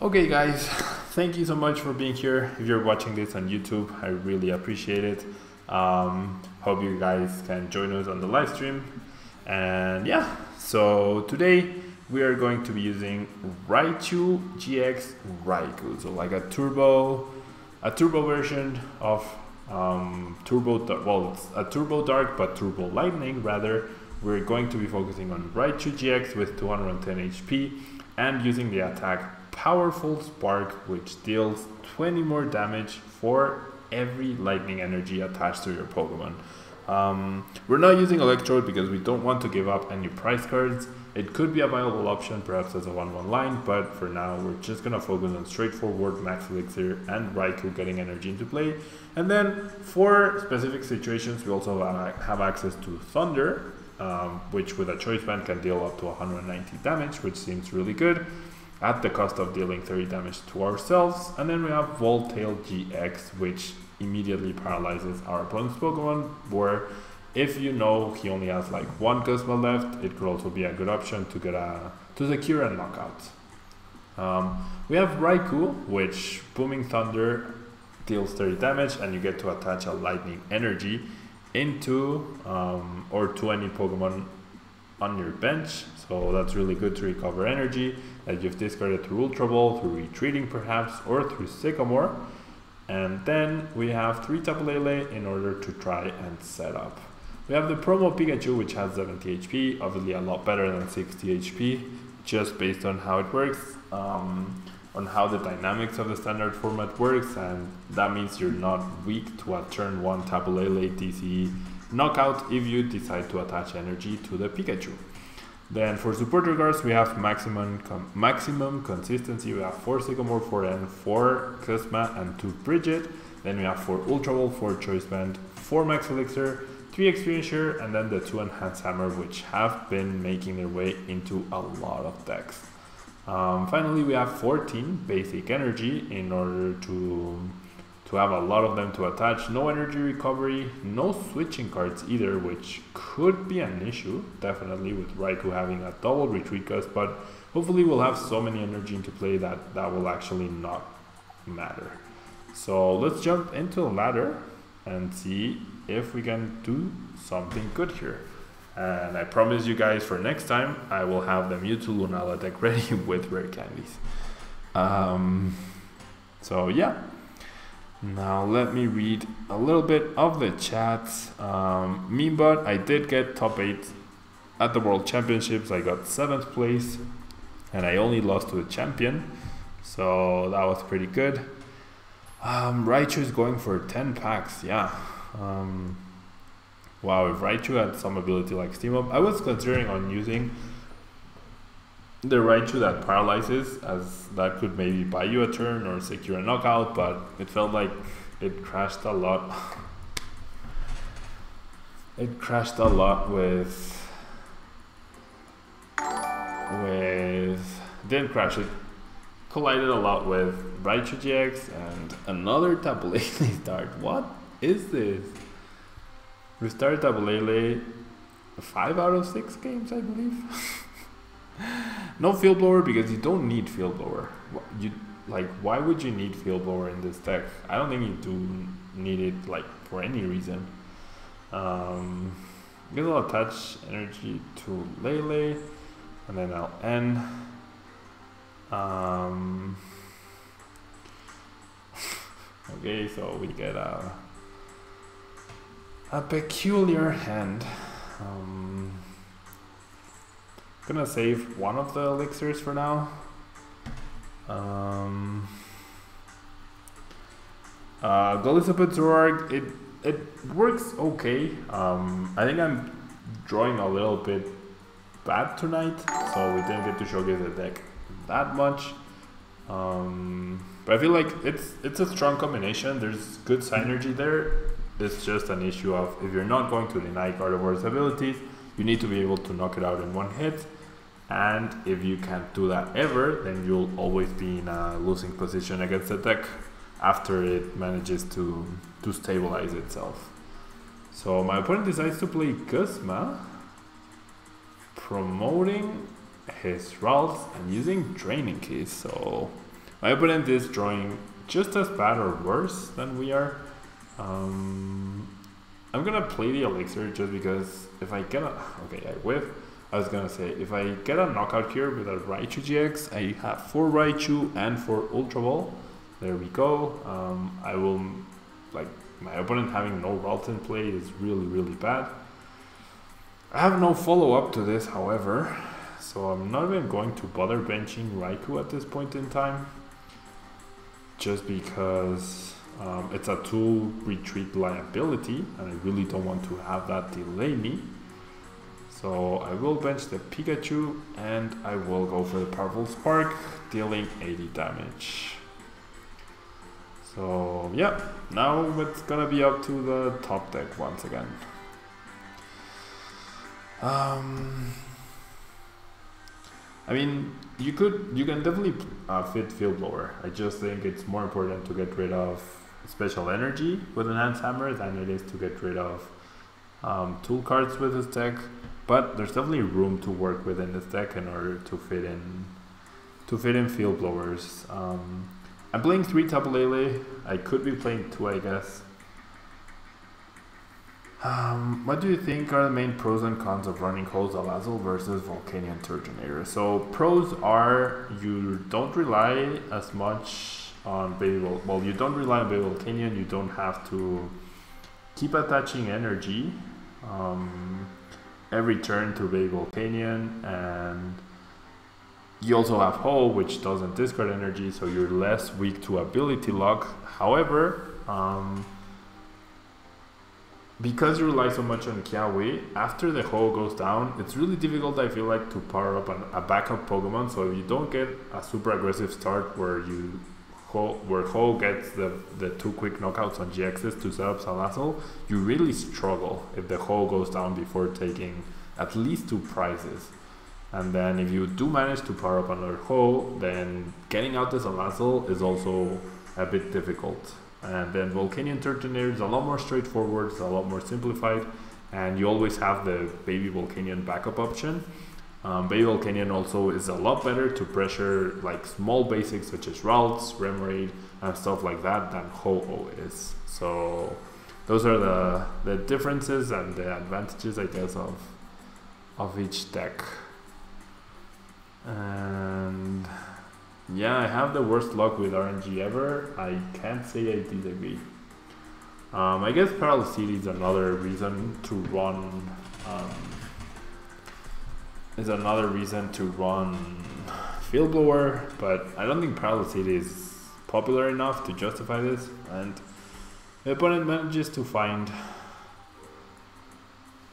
Okay guys, thank you so much for being here. If you're watching this on YouTube, I really appreciate it. Hope you guys can join us on the live stream. And yeah, so today we are going to be using Raichu-GX Raikou. So like a turbo version of it's a turbo dark but turbo lightning rather. We're going to be focusing on Raichu-GX with 210 HP and using the attack Powerful Spark, which deals 20 more damage for every lightning energy attached to your Pokemon. We're not using Electrode because we don't want to give up any prize cards. It could be a viable option perhaps as a 1-1 line, but for now we're just gonna focus on straightforward Max Elixir and Raikou getting energy into play. And then for specific situations we also have access to Thunder, which with a choice band can deal up to 190 damage, which seems really good, at the cost of dealing 30 damage to ourselves. And then we have Voltail GX, which immediately paralyzes our opponent's Pokemon, where if you know he only has like one Guzma left, it could also be a good option to secure a knockout. We have Raikou, which Booming Thunder deals 30 damage and you get to attach a lightning energy into or to any Pokemon on your bench. So that's really good to recover energy that you've discarded through Ultra Ball, through retreating perhaps, or through Sycamore. And then we have 3 Tapu Lele in order to try and set up. We have the promo Pikachu, which has 70 HP, obviously a lot better than 60 HP, just based on how it works, on how the dynamics of the standard format works, and that means you're not weak to a turn 1 Tapu Lele TCG knockout if you decide to attach energy to the Pikachu. Then for support regards, we have maximum consistency. We have 4 Sycamore, 4 N, 4 Guzma, and 2 Brigette. Then we have 4 Ultra Ball, 4 Choice Band, 4 Max Elixir, 3 Experience Share, and then the 2 Enhanced Hammer, which have been making their way into a lot of decks. Finally, we have 14 basic energy in order to have a lot of them to attach. No energy recovery, no switching cards either, which could be an issue, definitely, with Raikou having a double retreat gust, but hopefully we'll have so many energy into play that will actually not matter. So let's jump into the ladder and see if we can do something good here. And I promise you guys for next time, I will have the Mewtwo Lunala deck ready with rare candies. So yeah. Now let me read a little bit of the chat. Memebot, I did get top 8 at the World Championships. I got 7th place and I only lost to the champion, so that was pretty good. Raichu is going for 10 packs, yeah. Wow, if Raichu had some ability like Steam Up, I was considering on using the Raichu that paralyzes, as that could maybe buy you a turn or secure a knockout, but it felt like it crashed a lot. It crashed a lot didn't crash, it collided a lot with Raichu-GX and another Tapu Lele start. What is this? We started Tapu Lele 5 out of 6 games, I believe. No Field Blower because you don't need Field Blower. Why would you need Field Blower in this deck? I don't think you do need it like for any reason. Guess I'll attach energy to Lele and then I'll end. Okay, so we get a peculiar hand. Gonna save one of the elixirs for now. Golisopod Zoroark, it works okay. I think I'm drawing a little bit bad tonight, so we didn't get to showcase the deck that much. But I feel like it's a strong combination. There's good synergy there. It's just an issue of if you're not going to deny Gardevoir's abilities, you need to be able to knock it out in one hit, and if you can't do that ever, then you'll always be in a losing position against the deck after it manages to stabilize itself. So my opponent decides to play Guzma, promoting his Ralts and using Draining Keys. So My opponent is drawing just as bad or worse than we are. I'm gonna play the Elixir just because if I get a... Okay, I whiff. I was gonna say, if I get a knockout here with a Raichu-GX, I have 4 Raichu and 4 Ultra Ball. There we go. I will... Like, my opponent having no Ralt in play is really bad. I have no follow-up to this, however. So I'm not even going to bother benching Raikou at this point in time. Just because it's a 2 retreat liability and I really don't want to have that delay me. So I will bench the Pikachu and I will go for the Powerful Spark, dealing 80 damage. So yeah, now it's gonna be up to the top deck once again. I mean, you can definitely fit Field Blower. I just think it's more important to get rid of special energy with Enhanced Hammer than it is to get rid of tool cards with this deck. But there's definitely room to work within this deck in order to fit in Field Blowers. I'm playing 3 Tapu Lele. I could be playing 2, I guess. What do you think are the main pros and cons of running Ho-Salazzle versus Volcanion Turtonator? So pros are you don't rely as much on you don't rely on Baby Volcanion. You don't have to keep attaching energy every turn to Baby Volcanion, and you also have Ho, which doesn't discard energy, so you're less weak to ability lock. However, because you rely so much on Kiawe, after the Ho goes down, it's really difficult, I feel like, to power up a backup Pokemon. So if you don't get a super aggressive start where Ho gets the 2 quick knockouts on GXs to set up Salazzle, you really struggle if the Ho goes down before taking at least 2 prizes. And then if you do manage to power up another Ho, then getting out the Salazzle is also a bit difficult. And then Volcanion Turtonator is a lot more straightforward, it's a lot more simplified, and you always have the Baby Volcanion backup option. Baby Volcanion also is a lot better to pressure like small basics such as Ralts, Remoraid, and stuff like that than Ho-Oh is. So those are the differences and the advantages, I guess, of each deck. And yeah, I have the worst luck with RNG ever. I can't say I disagree. I guess Paralysity is another reason to run. Field Blower, but I don't think Paralysity is popular enough to justify this. And the opponent manages to find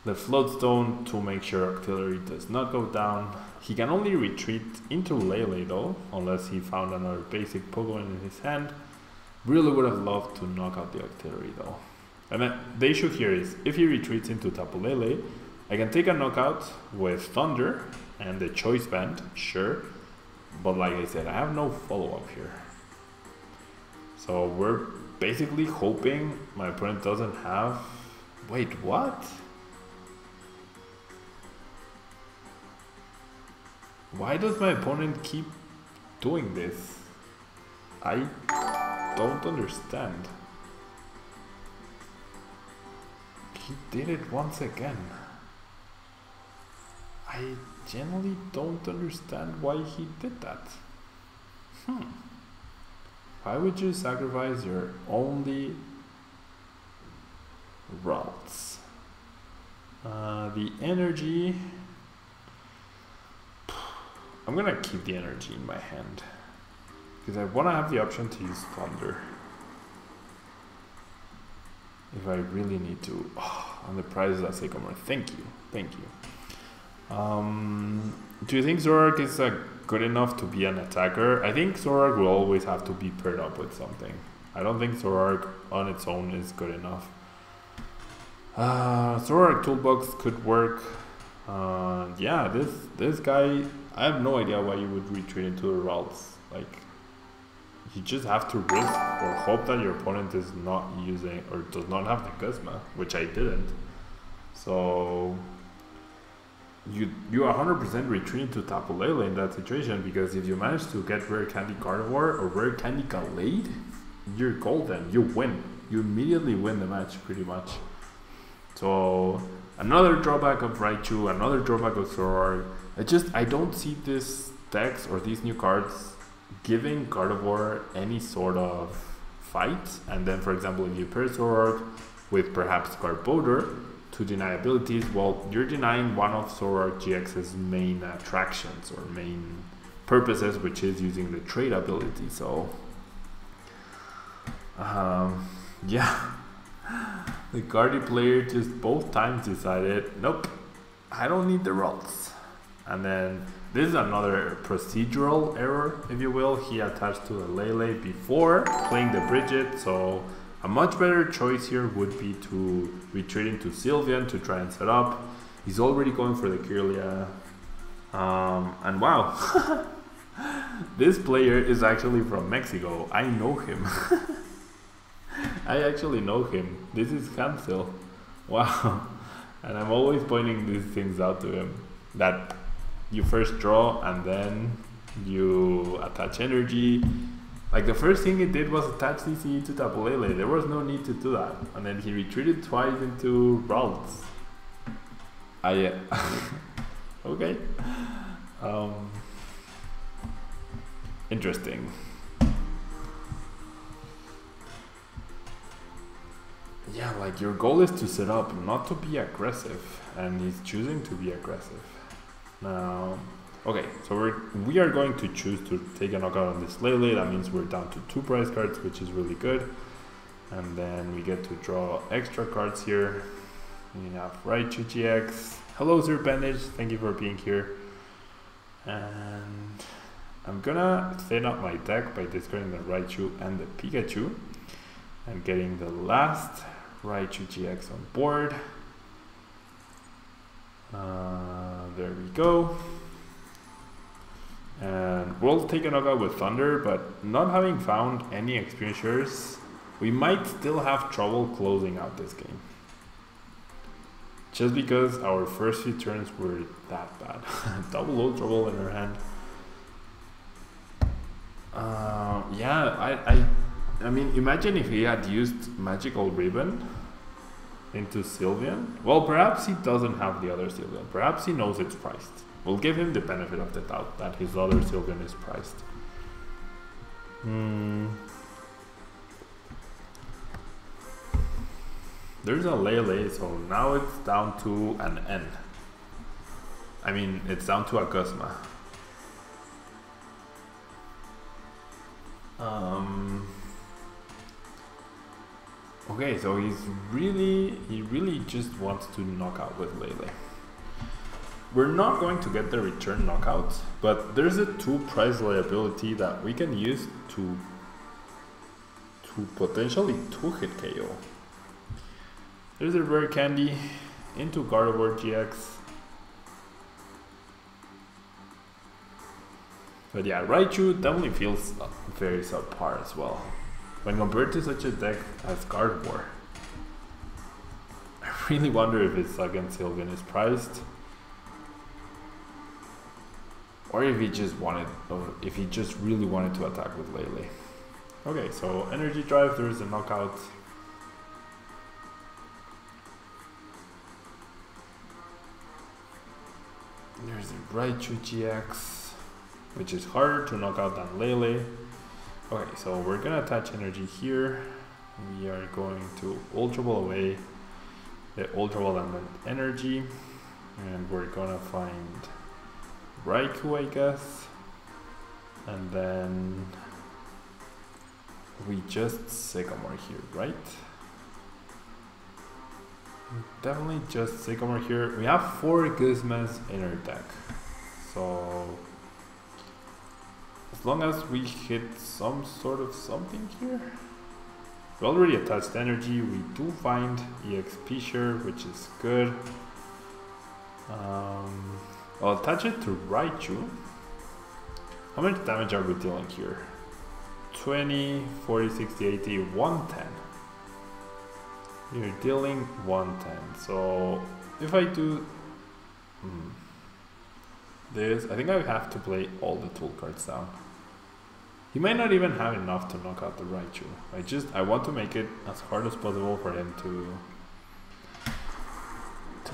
the Floatstone to make sure Artillery does not go down. He can only retreat into Lele though, unless he found another basic Pokemon in his hand. Really would have loved to knock out the Artillery though. And then the issue here is, if he retreats into Tapu Lele, I can take a knockout with Thunder and the Choice Band, sure. But like I said, I have no follow-up here. So we're basically hoping my opponent doesn't have... Wait, what? Why does my opponent keep doing this? I don't understand. He did it once again. I generally don't understand why he did that. Why would you sacrifice your only Ralts? The energy... I'm gonna keep the energy in my hand because I want to have the option to use Thunder if I really need to. On the prizes at Sycamore, thank you. Do you think Zoroark is good enough to be an attacker? I think Zoroark will always have to be paired up with something. I don't think Zoroark on its own is good enough. Zoroark Toolbox could work. Yeah, this guy, I have no idea why you would retreat into the Ralts. Like, you just have to risk or hope that your opponent is not using or does not have the Guzma, which I didn't. So you 100% retreat to Tapu Lele in that situation, because if you manage to get Rare Candy Carnivore or Rare Candy Gallade, you're golden. You win. You immediately win the match, pretty much. So another drawback of Raichu, another drawback of Zoroark. I don't see this decks or these new cards giving Gardevoir any sort of fight. And then, for example, if you pair Zoroark with perhaps Garbodor to deny abilities, well, you're denying one of Raichu-GX's main attractions or main purposes, which is using the trade ability. So, yeah, the Guardi player just both times decided, nope, I don't need the rolls. And then this is another procedural error, if you will. He attached to the Lele before playing the Brigette, so a much better choice here would be to retreat into Sylveon to try and set up. He's already going for the Kirlia. And wow, this player is actually from Mexico. I know him. I actually know him. This is Hansel. Wow. And I'm always pointing these things out to him. That you first draw and then you attach energy. Like the first thing he did was attach CCE to Tapu Lele. There was no need to do that. And then he retreated twice into Ralts. Okay. Interesting. Yeah, like your goal is to set up, not to be aggressive. And he's choosing to be aggressive. Now, okay, so we are going to choose to take a knockout on this Lele. That means we're down to 2 prize cards, which is really good. And then we get to draw extra cards here. We have Raichu-GX. Hello, Zerbenage. Thank you for being here. And I'm gonna thin up my deck by discarding the Raichu and the Pikachu and getting the last Raichu-GX on board. There we go. And we'll take a knockout with Thunder, but not having found any experience shares, we might still have trouble closing out this game. Just because our first few turns were that bad. Double Ultra Ball in her hand. Yeah, I mean, imagine if he had used Magical Ribbon into Sylveon. Well, perhaps he doesn't have the other Sylveon. Perhaps he knows it's priced. We'll give him the benefit of the doubt that his other Sylveon is priced. There's a Lele, so now it's down to an N. I mean, it's down to a Guzma. Okay, so he really just wants to knock out with Lele. We're not going to get the return knockout, but there's a 2 prize liability that we can use to potentially 2-hit KO. There's a Rare Candy into Gardevoir GX. But yeah, Raichu definitely feels very subpar as well when compared to such a deck as Gardevoir. I really wonder if his second Sylveon is priced, or if he just really wanted to attack with Lele. Okay, so Energy Drive, there is a knockout. There's a Raichu-GX, which is harder to knock out than Lele. Okay, so we're gonna attach energy here. We are going to Ultra Ball away the Ultra Ball and then energy, and we're gonna find Raikou, I guess, and then we just Sycamore here, right? Definitely just Sycamore here. We have 4 Guzmas in our deck, so as long as we hit some sort of something here. We already attached energy. We do find EXP share, which is good. I'll attach it to Raichu. How much damage are we dealing here? 20, 40, 60, 80, 110. You're dealing 110. So if I do this. I think I have to play all the tool cards down. He might not even have enough to knock out the Raichu. I want to make it as hard as possible for him to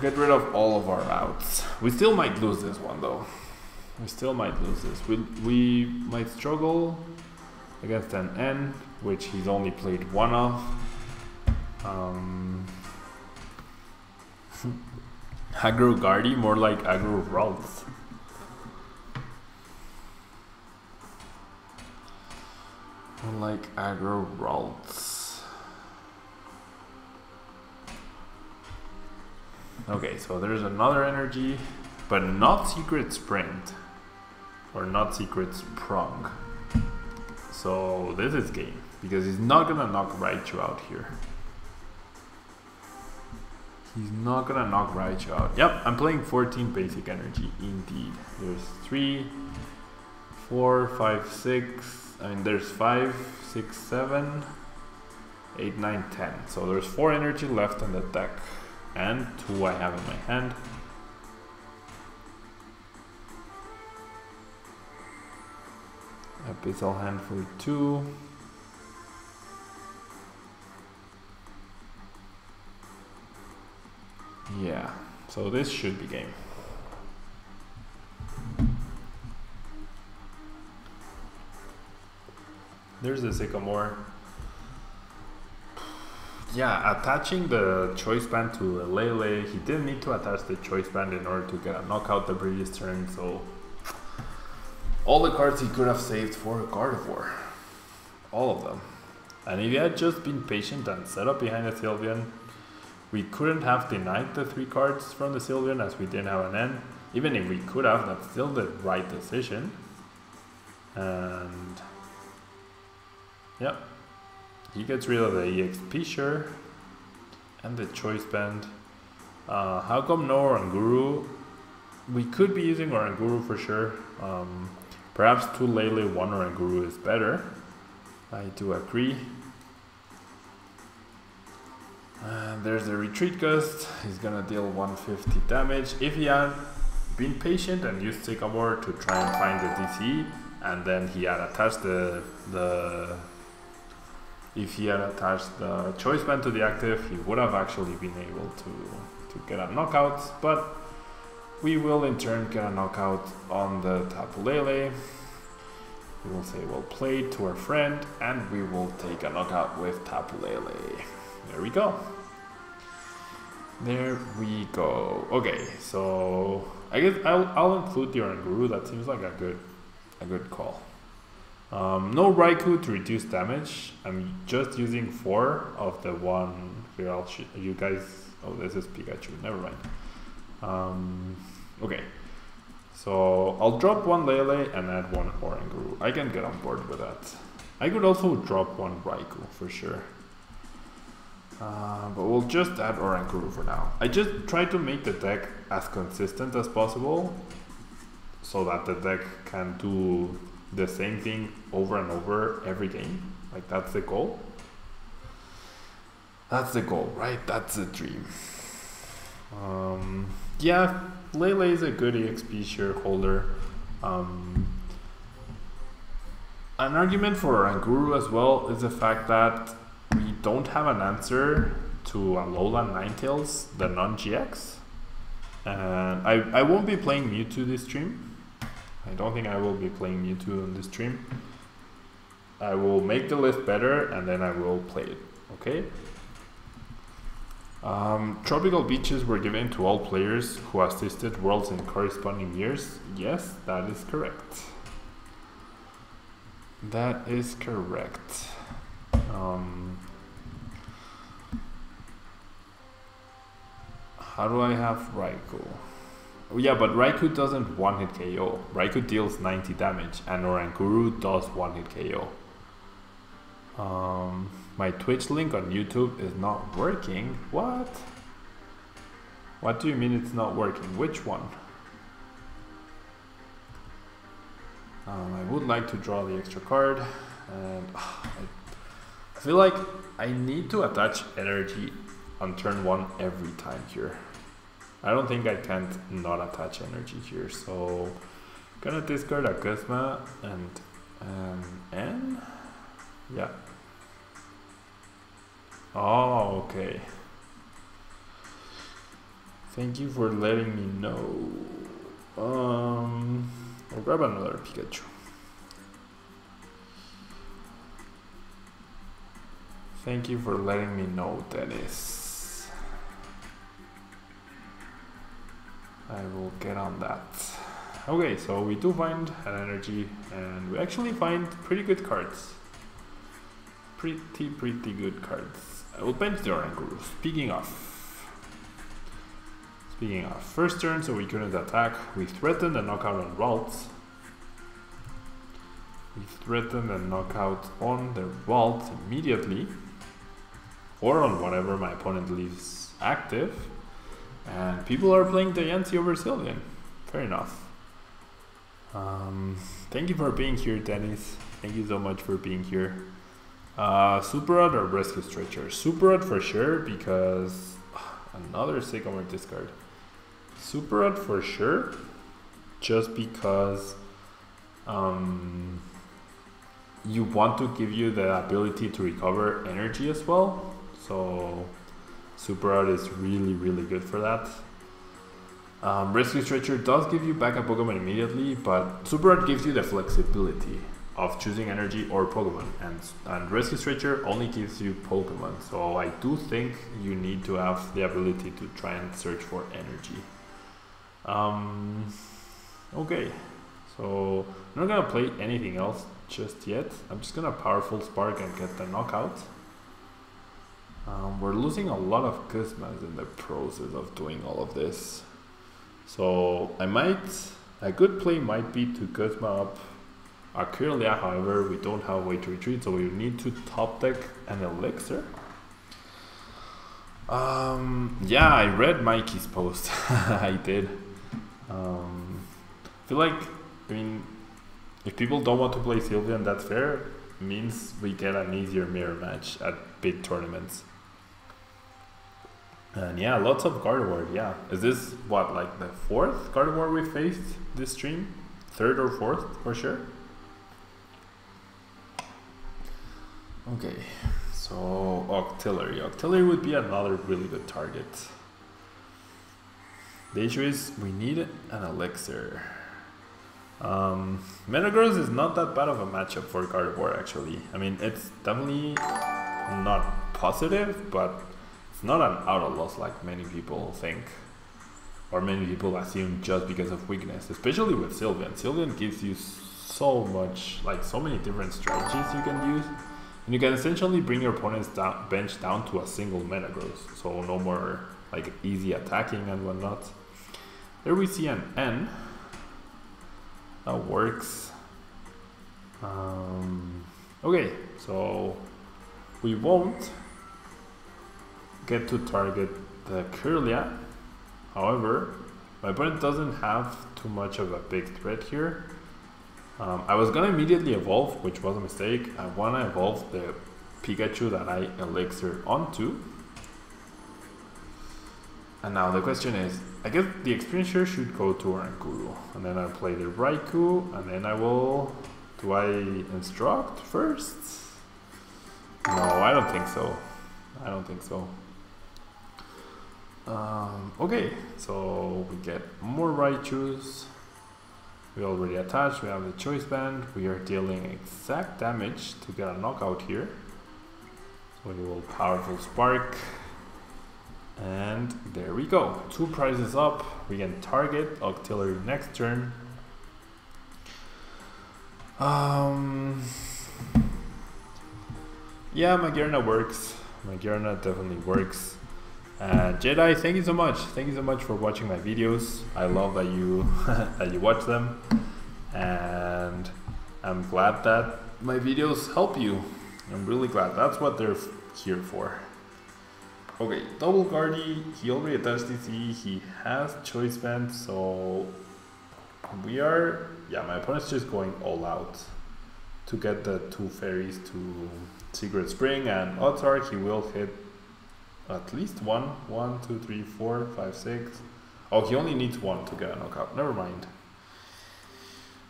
get rid of all of our outs. We still might lose this one though. We still might lose this. We might struggle against an N, which he's only played one of. Aggro Guardi, more like Aggro Ralts. More like Aggro Ralts. Okay, so there's another energy, but not Secret Sprint. Or not Secret Sprung. So this is game, because he's not gonna knock Raichu out here. He's not gonna knock Raichu out. Yep, I'm playing 14 basic energy, indeed. There's 3, 4, 5, 6. I mean, there's 5, 6, 7, 8, 9, 10. So there's 4 energy left in the deck, and 2 I have in my hand. Abyssal hand for 2. Yeah, so this should be game. There's the Sycamore. Yeah, attaching the choice band to a Lele. He didn't need to attach the choice band in order to get a knockout the previous turn, so all the cards he could have saved for a Gardevoir. All of them. And if he had just been patient and set up behind the Sylveon, we couldn't have denied the 3 cards from the Sylveon as we didn't have an N. Even if we could have, that's still the right decision. And yep, he gets rid of the EXP sure and the choice band. How come no Oranguru? We could be using Oranguru for sure. Perhaps 2 Lele, 1 Oranguru is better. I do agree. And there's the Retreat Gust. He's gonna deal 150 damage. If he had been patient and used Sycamore to try and find the DCE, and then he had attached if he had attached the choice band to the active, he would have actually been able to get a knockout, but we will in turn get a knockout on the Tapu Lele. We will say well played to our friend, and we will take a knockout with Tapu Lele. There we go. There we go. Okay, so I guess I'll include the Oranguru. That seems like a good call. No Raikou to reduce damage. I'm just using 4 of the one. Here, I'll you guys. Oh, this is Pikachu. Never mind. Okay, so I'll drop 1 Lele and add 1 Oranguru. I can get on board with that. I could also drop 1 Raikou for sure. But we'll just add Oranguru for now. I just try to make the deck as consistent as possible so that the deck can do the same thing over and over every game. Like, that's the goal. That's the goal, right? That's the dream. Yeah, Lele is a good EXP shareholder. An argument for Oranguru as well is the fact that we don't have an answer to Alolan Ninetales, the non-GX. And I won't be playing Mewtwo this stream. I don't think I will be playing Mewtwo on this stream. I will make the list better and then I will play it, okay? Tropical Beaches were given to all players who assisted Worlds in corresponding years. Yes, that is correct. That is correct. How do I have Raikou? Oh, yeah, but Raikou doesn't one-hit KO. Raikou deals 90 damage and Oranguru does one-hit KO. My Twitch link on YouTube is not working. What? What do you mean it's not working? Which one? I would like to draw the extra card, and I feel like I need to attach energy on turn 1 every time here. I don't think I can't not attach energy here, so gonna discard a Guzma and N. Yeah. Oh, okay. Thank you for letting me know. I'll grab another Pikachu. Thank you for letting me know, Dennis. I will get on that. Okay, so we do find an energy, and we actually find pretty good cards. Pretty good cards. I will bench the Oranguru. Speaking of, first turn, so we couldn't attack. We threatened a knockout on Ralts. We threatened a knockout on the Ralts immediately, or on whatever my opponent leaves active. And people are playing the Yancy over Sylveon. Fair enough. Thank you for being here, Dennis. Thank you so much for being here. Super Rod or Rescue Stretcher? Super Rod for sure, because another Sycamore discard. Super Rod for sure, just because you want to give you the ability to recover energy as well. So Super Rod is really good for that. Rescue Stretcher does give you back a Pokemon immediately, but Super Rod gives you the flexibility of choosing energy or Pokemon, and Rescue Stretcher only gives you Pokemon. So I do think you need to have the ability to try and search for energy. Okay, so I'm not gonna play anything else just yet. I'm just gonna Powerful Spark and get the knockout. We're losing a lot of Guzmas in the process of doing all of this. So a good play might be to Guzma up a Kirlia. However, we don't have a way to retreat, so we need to top deck an Elixir. Yeah, I read Mikey's post. I did. I feel like, if people don't want to play Sylveon, that's fair. It means we get an easier mirror match at big tournaments. And yeah, lots of Gardevoir, yeah. Is this, what, like the 4th Gardevoir we faced this stream? 3rd or 4th, for sure? Okay, so Octillery. Octillery would be another really good target. The issue is we need an Elixir. Metagross is not that bad of a matchup for Gardevoir, actually. It's definitely not positive, but it's not an auto loss like many people think, or many people assume just because of weakness, especially with Sylveon. Sylveon gives you so much, so many different strategies you can use, and you can essentially bring your opponent's bench down to a single Metagross, so no more easy attacking and whatnot. There we see an N. That works. Okay, so we won't get to target the Kirlia. However, my opponent doesn't have too much of a big threat here. I was gonna immediately evolve, which was a mistake. I wanna evolve the Pikachu that I Elixir onto. And now the question is, I guess the experience share should go to Oranguru, and then I'll play the Raikou, and then I will... Do I instruct first? No, I don't think so. I don't think so. Okay, so we get more Raichus. We already attached, we have the Choice Band. We are dealing exact damage to get a knockout here. So we will Powerful Spark. And there we go. 2 prizes up. We can target Octillery next turn. Yeah, Magearna works. Magearna definitely works. Jedi, thank you so much. Thank you so much for watching my videos. I love that you that you watch them, and I'm glad that my videos help you. I'm really glad. That's what they're here for. Okay, double Guardy. He already does DC. He has Choice Band, so we are. Yeah, my opponent's just going all out to get the 2 fairies to Secret Spring, and odds are he will hit at least 1, 2, 3, 4, 5, 6. Oh, he only needs one to get a knockout. Never mind.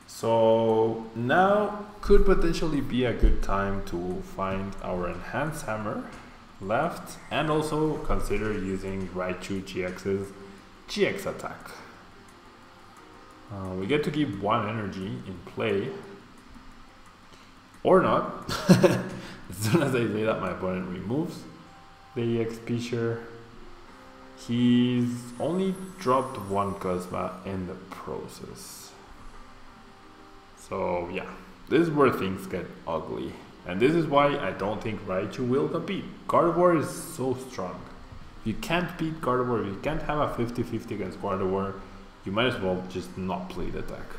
So now could potentially be a good time to find our Enhanced Hammer left and also consider using Raichu-GX's GX attack. We get to keep one energy in play. Or not. As soon as I say that, my opponent removes the EXP share. He's only dropped one Guzma in the process. So yeah, this is where things get ugly. And this is why I don't think Raichu will compete. Gardevoir is so strong. If you can't beat Gardevoir, if you can't have a 50-50 against Gardevoir, you might as well just not play the deck.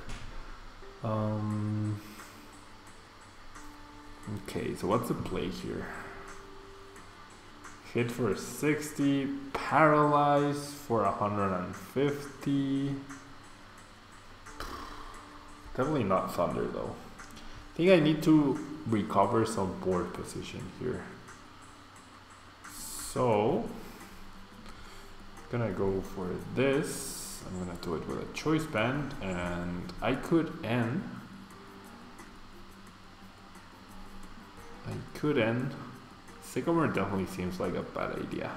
Okay, so what's the play here? Hit for 60, paralyze for 150. Definitely not Thunder though. I think I need to recover some board position here. So, I'm gonna go for this. I'm gonna do it with a choice band, and I could end. Sycamore definitely seems like a bad idea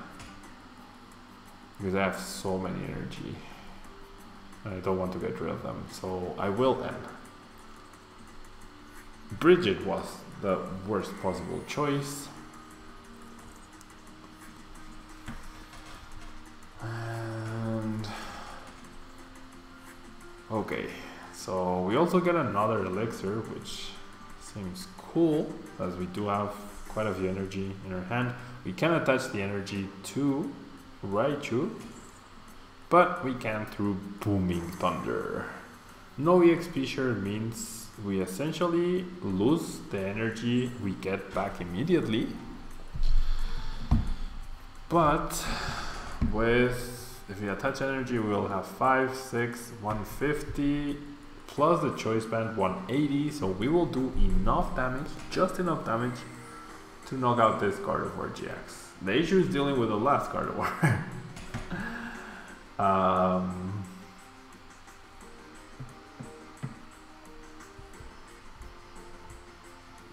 because I have so many energy and I don't want to get rid of them, so I will end. Brigette was the worst possible choice. And okay, so we also get another elixir, which seems cool, as we do have quite a few energy in our hand. We can attach the energy to Raichu, but we can through Booming Thunder. No EXP share means we essentially lose the energy we get back immediately. But if we attach energy, we will have 5, 6, 150, plus the choice band 180, so we will do enough damage, just enough damage, to knock out this Gardevoir GX. The issue is dealing with the last Gardevoir.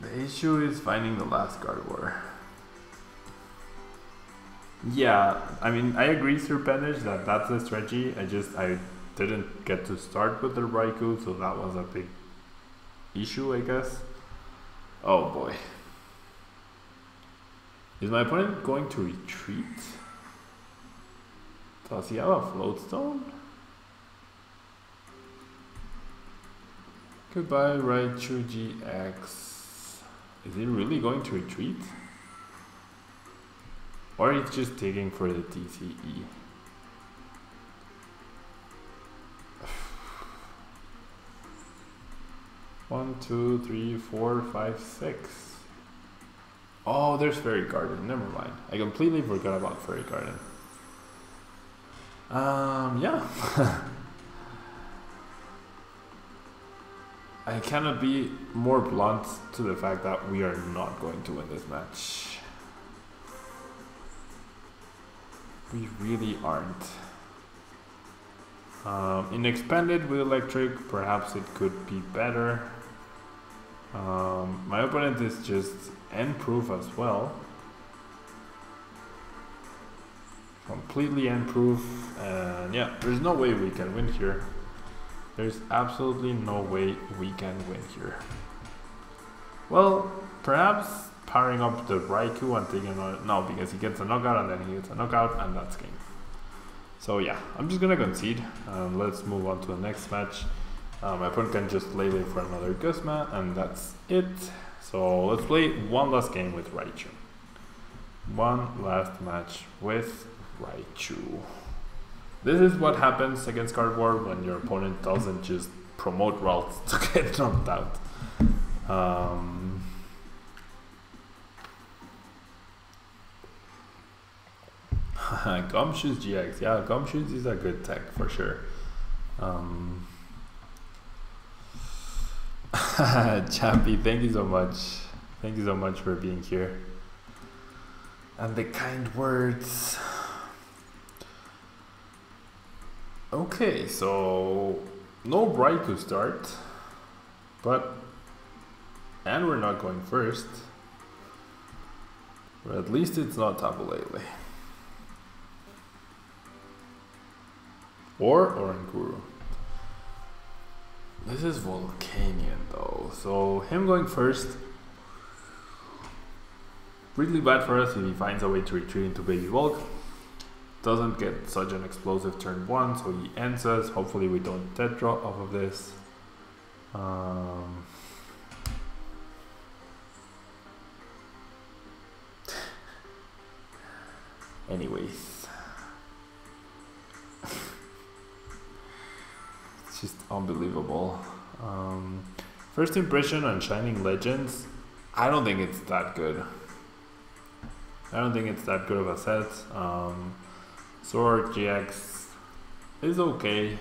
The issue is finding the last Gardevoir. Yeah, I mean, I agree, Serpentage, that's the strategy. I didn't get to start with the Raikou, so that was a big issue, I guess. Oh boy. Is my opponent going to retreat? Does he have a float stone? Goodbye, Raichu-GX. Is he really going to retreat? Or he's just taking for the TCE? 1, 2, 3, 4, 5, 6. Oh, there's Fairy Garden. Never mind. I completely forgot about Fairy Garden. Yeah. I cannot be more blunt to the fact that we are not going to win this match. We really aren't. In Expanded with Electric, perhaps it could be better. My opponent is just N-proof as well. Completely N-proof, and yeah, there's no way we can win here. There's absolutely no way we can win here. Well, perhaps powering up the Raikou and taking no, because he gets a knockout and then he gets a knockout, and that's game. So yeah, I'm just gonna concede. Let's move on to the next match. My opponent can just Lele for another Guzma, and that's it. So let's play one last game with Raichu. One last match with Raichu. This is what happens against Gardevoir when your opponent doesn't just promote routes to get knocked out. Gumshoes GX, yeah, Gumshoes is a good tech for sure. Champy, thank you so much. Thank you so much for being here. And the kind words. Okay, so no Raikou start, and we're not going first, but at least it's not Tapu Lele or Oranguru. This is Volcanion though, so him going first, really bad for us if he finds a way to retreat into Baby Volk. Doesn't get such an explosive turn 1, so he ends us. Hopefully we don't dead draw off of this. Anyways. It's just unbelievable. First impression on Shining Legends, I don't think it's that good. I don't think it's that good of a set. Raichu-GX is okay.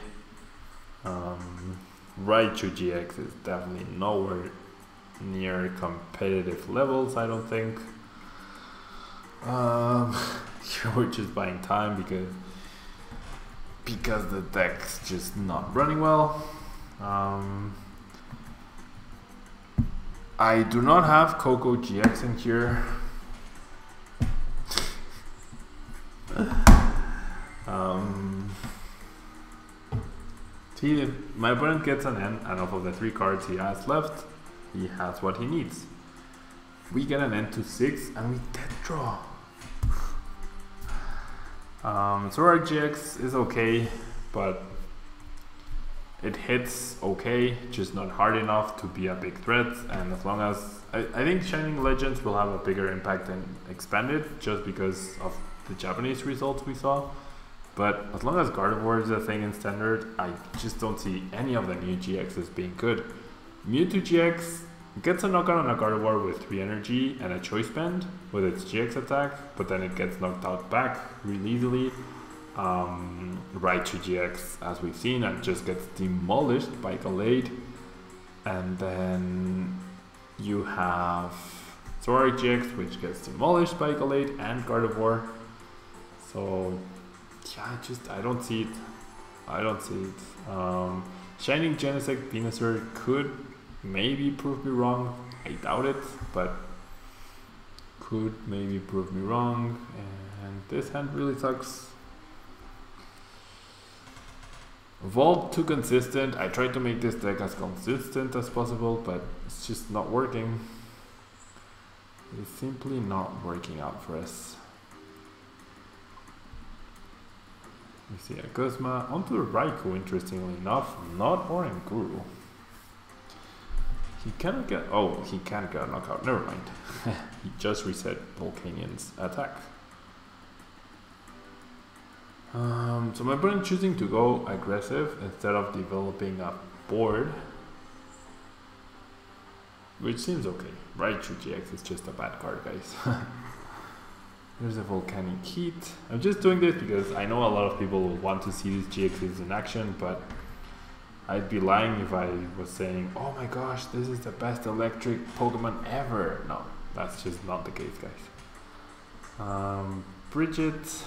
Raichu-GX is definitely nowhere near competitive levels, I don't think. We're just buying time because the deck's just not running well. I do not have Coco GX in here. See, my opponent gets an N, and off of the 3 cards he has left, he has what he needs. We get an N to 6 and we dead draw. Raichu-GX is okay, but it hits okay, just not hard enough to be a big threat. And as long as I think Shining Legends will have a bigger impact than Expanded, just because of the Japanese results we saw. But as long as Gardevoir is a thing in Standard, I just don't see any of the new GXs being good. Mewtwo GX gets a knockout on a Gardevoir with 3 energy and a Choice Band with its GX attack, but then it gets knocked out back really easily. Raichu-GX, as we've seen, and just gets demolished by Gallade. And then you have Raichu-GX, which gets demolished by Gallade and Gardevoir. So yeah, I don't see it. I don't see it. Shining Genesect Venusaur could maybe prove me wrong. I doubt it, but could maybe prove me wrong. And this hand really sucks. Evolved too consistent. I tried to make this deck as consistent as possible, but it's just not working. It's simply not working out for us. We see a Guzma onto the Raikou, interestingly enough, not Oranguru. He cannot get, oh, he can get a knockout, never mind. He just reset Volcanion's attack. So my opponent choosing to go aggressive instead of developing a board, which seems okay. Raichu-GX is just a bad card, guys. There's a Volcanic Heat. I'm just doing this because I know a lot of people will want to see these GXs in action, but I'd be lying if I was saying, oh my gosh, this is the best electric Pokemon ever. No, that's just not the case, guys. Brigette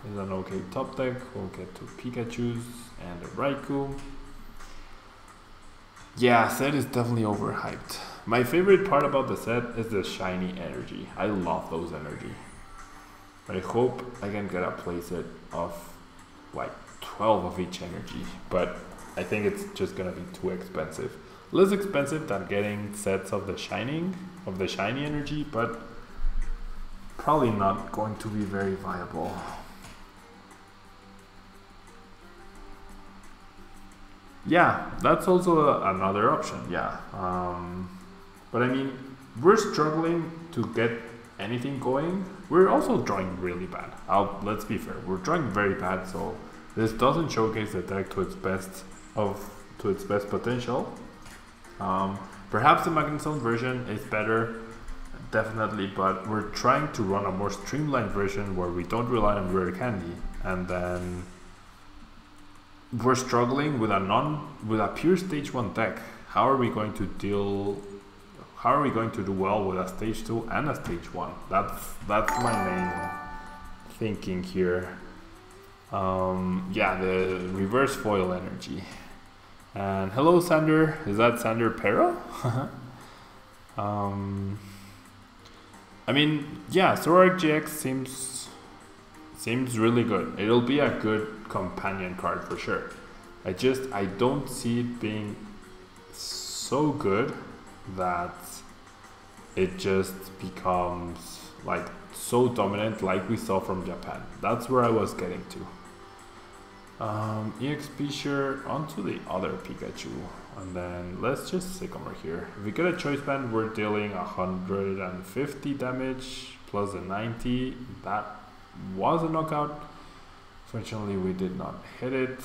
is an okay top deck. We'll get to Pikachu's and a Raikou. Yeah, set is definitely overhyped. My favorite part about the set is the shiny energy. I love those energy. I hope I can get a playset of like 12 of each energy, but I think it's just gonna be too expensive. Less expensive than getting sets of the shiny energy, but probably not going to be very viable. Yeah, that's also another option, yeah. But I mean, we're struggling to get anything going. We're also drawing really bad. Let's be fair, we're drawing very bad, so this doesn't showcase the deck to its best potential. Perhaps the Magnezone version is better, definitely, but we're trying to run a more streamlined version where we don't rely on rare candy, and then we're struggling with a pure stage 1 deck. How are we going to do well with a stage 2 and a stage 1? That's my main thinking here. Yeah, the reverse foil energy. And hello, Sander. Is that Sander Pero? I mean, yeah, Raichu-GX seems really good. It'll be a good companion card for sure. I don't see it being so good that it just becomes like so dominant like we saw from Japan. That's where I was getting to. EXP share onto the other Pikachu, and then let's just Sycamore here. If we get a choice band, we're dealing 150 damage plus a 90. That was a knockout. Fortunately, we did not hit it.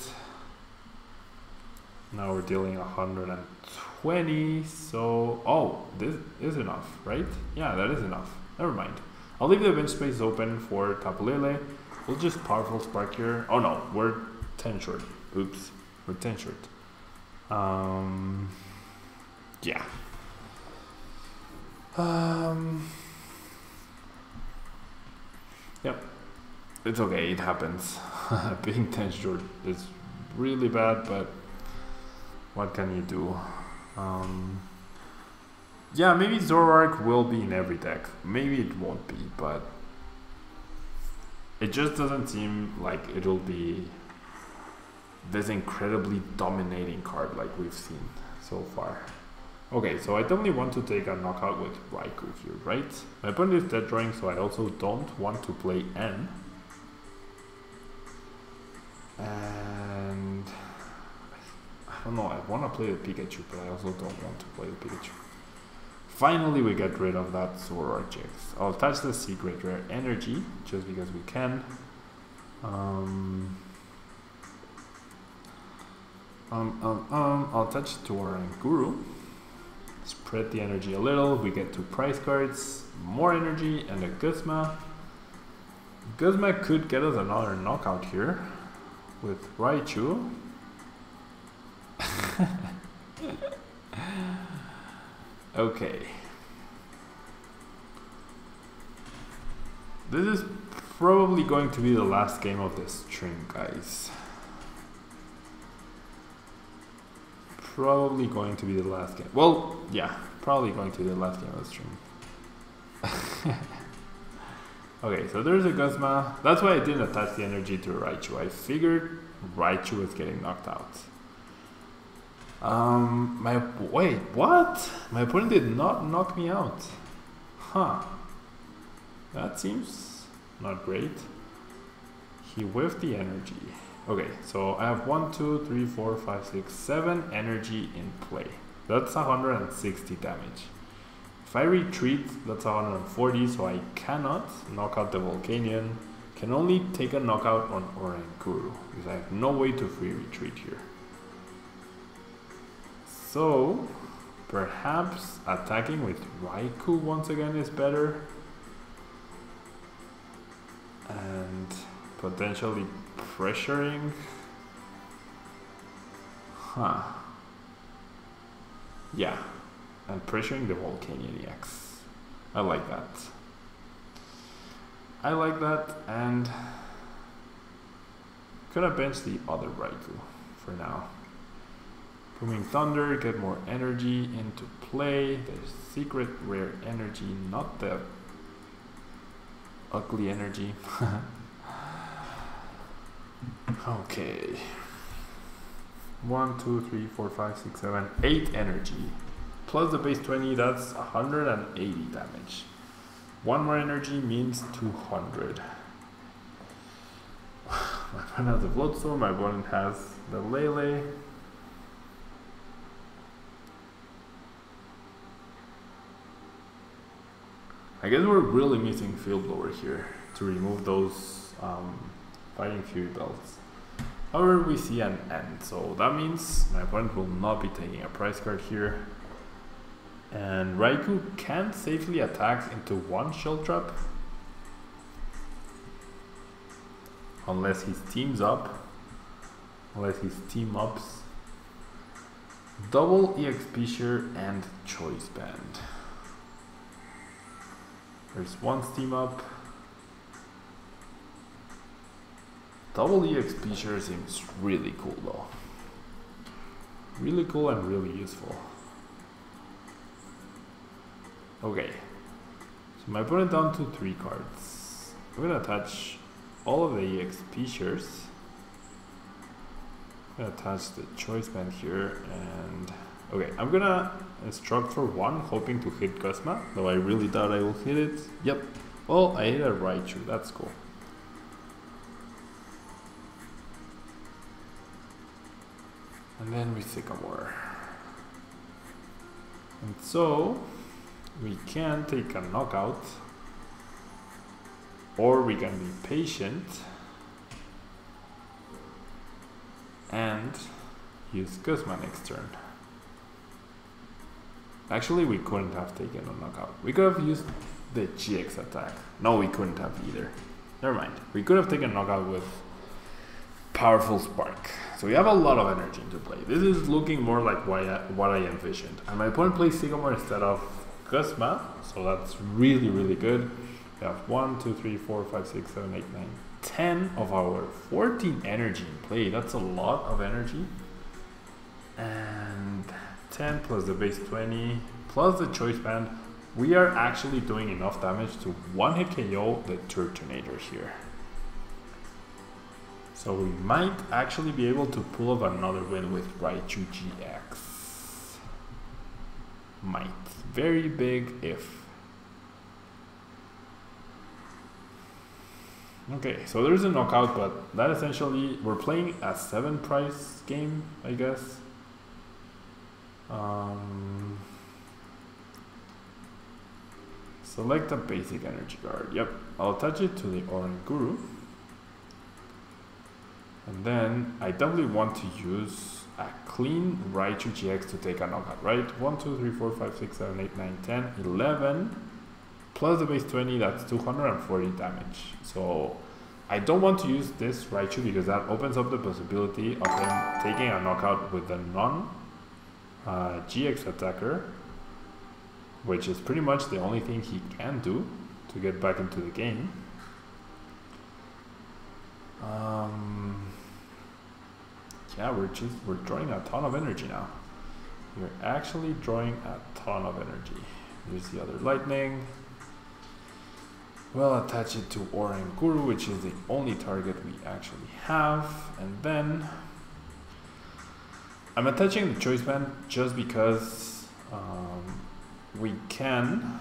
Now we're dealing 120. So, oh, this is enough, right? Yeah, that is enough. Never mind. I'll leave the bench space open for Tapu Lele. We'll just powerful spark here. Oh no, we're 10 short. Oops, we're 10 short. Yeah. Yep. It's okay, it happens. Being 10 short is really bad, but what can you do? Yeah, maybe Zoroark will be in every deck. Maybe it won't be, but it just doesn't seem like it'll be this incredibly dominating card like we've seen so far. Okay, so I definitely want to take a knockout with Raikou here, right? My opponent is dead drawing, so I also don't want to play N. And I don't know, I want to play the Pikachu, but I also don't want to play the Pikachu. Finally, we get rid of that Raichu-GX. I'll attach the secret rare energy just because we can. I'll attach it to Oranguru. Spread the energy a little. We get 2 prize cards, more energy, and a Guzma. Guzma could get us another knockout here with Raichu. Okay. This is probably going to be the last game of the stream, guys. Probably going to be the last game. Well, yeah, probably going to be the last game of the stream. Okay, so there's a Guzma. That's why I didn't attach the energy to Raichu. I figured Raichu was getting knocked out. Wait, what? My opponent did not knock me out. Huh. That seems not great. He whiffed the energy. Okay, so I have 1, 2, 3, 4, 5, 6, 7 energy in play. That's 160 damage. If I retreat, that's 140, so I cannot knock out the Volcanion. Can only take a knockout on Oranguru, because I have no way to free retreat here. So, perhaps attacking with Raikou once again is better. And potentially pressuring. Huh. Yeah. And pressuring the Volcanion EX. I like that. I like that, and gonna bench the other Raikou for now. Booming Thunder, get more energy into play. There's secret rare energy, not the ugly energy. Okay. 1, 2, 3, 4, 5, 6, 7, 8 energy. Plus the base 20, that's 180 damage. 1 more energy means 200. My opponent has the Bloodstorm, my opponent has the Lele. I guess we're really missing Field Blower here to remove those Fighting Fury belts. However, we see an end, so that means my opponent will not be taking a prize card here. And Raikou can safely attack into 1 Shell Trap. Unless he teams up. Unless he's team ups. Double EXP share and Choice Band. There's 1 steam up. Double EXP share seems really cool though. Really cool and really useful. Okay, so my opponent down to 3 cards. I'm gonna attach all of the EXP shares. I'm gonna attach the choice band here, and okay, I'm gonna instruct for 1, hoping to hit Guzma, though I really doubt I will hit it. Yep, well, I hit a Raichu, that's cool. And then we Sycamore. And so we can take a knockout, or we can be patient and use Guzma next turn. Actually, we couldn't have taken a knockout. We could have used the GX attack. No, we couldn't have either. Never mind. We could have taken a knockout with Powerful Spark. So we have a lot of energy to play. This is looking more like what I envisioned. And my opponent plays Sycamore instead of Guzma, so that's really, really good. We have 1, 2, 3, 4, 5, 6, 7, 8, 9, 10 of our 14 energy in play. That's a lot of energy. And 10 plus the base 20 plus the choice band. We are actually doing enough damage to 1-hit KO the Turtonator here. So we might actually be able to pull off another win with Raichu-GX. Might. Very big if. Okay, so there's a knockout, but that essentially, we're playing a 7 price game, I guess. Select a basic energy card. Yep, I'll attach it to the Oranguru. And then I definitely want to use a clean Raichu-GX to take a knockout, right? 1, 2, 3, 4, 5, 6, 7, 8, 9, 10, 11. Plus the base 20, that's 240 damage. So I don't want to use this Raichu because that opens up the possibility of him taking a knockout with the non-GX attacker, which is pretty much the only thing he can do to get back into the game. Yeah, we're drawing a ton of energy now. We're actually drawing a ton of energy. Here's the other lightning. We'll attach it to Oranguru, which is the only target we actually have. And then I'm attaching the choice band just because we can.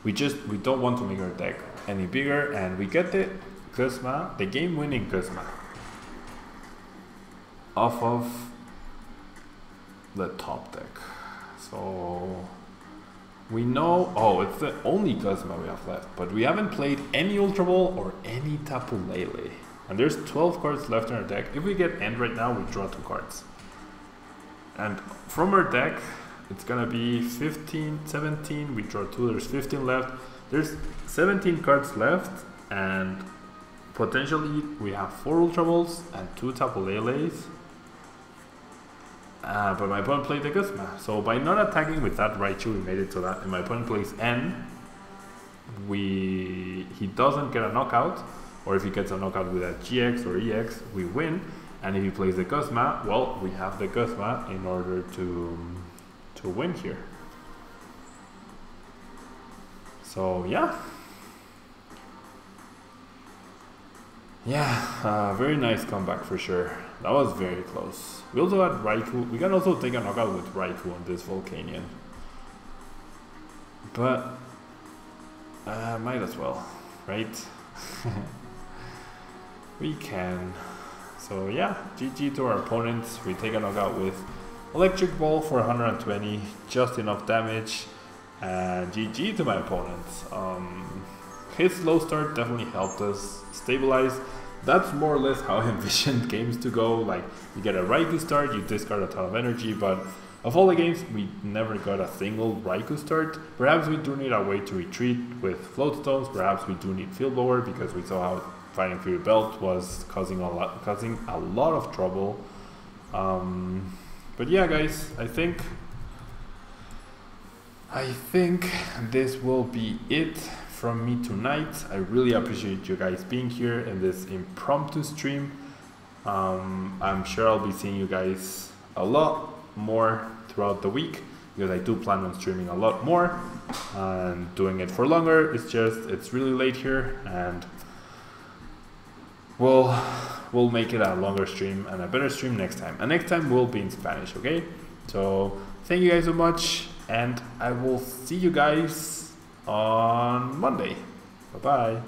We don't want to make our deck any bigger, and we get the Guzma, the game-winning Guzma, off of the top deck. So we know, oh, it's the only Guzma we have left, but we haven't played any Ultra Ball or any Tapu Lele. And there's 12 cards left in our deck. If we get End right now, we draw 2 cards. And from our deck, it's gonna be 15, 17, we draw 2, there's 15 left. There's 17 cards left, and potentially we have 4 Ultra Balls and 2 Tapu Leles. But my opponent played the Guzma. So by not attacking with that Raichu, we made it so that if my opponent plays N, he doesn't get a knockout, or if he gets a knockout with a GX or EX, we win. And if he plays the Guzma, well, we have the Guzma in order to win here. So yeah. Yeah, very nice comeback for sure. That was very close. We also had Raikou. We can also take a knockout with Raikou on this Volcanion. But might as well, right? We can. So yeah, GG to our opponents. We take a knockout with Electric Ball for 120, just enough damage. And GG to my opponents. His slow start definitely helped us stabilize. That's more or less how I envisioned games to go. Like, you get a Raikou start, you discard a ton of energy, but of all the games, we never got a single Raikou start. Perhaps we do need a way to retreat with Float Stones. Perhaps we do need Field Blower because we saw how Fighting Fury Belt was causing a lot of trouble. But yeah, guys, I think this will be it from me tonight. I really appreciate you guys being here in this impromptu stream. I'm sure I'll be seeing you guys a lot more throughout the week, because I do plan on streaming a lot more and doing it for longer. It's really late here, and we'll make it a longer stream and a better stream next time. And next time will be in Spanish, okay? So thank you guys so much, and I will see you guys on Monday. Bye bye.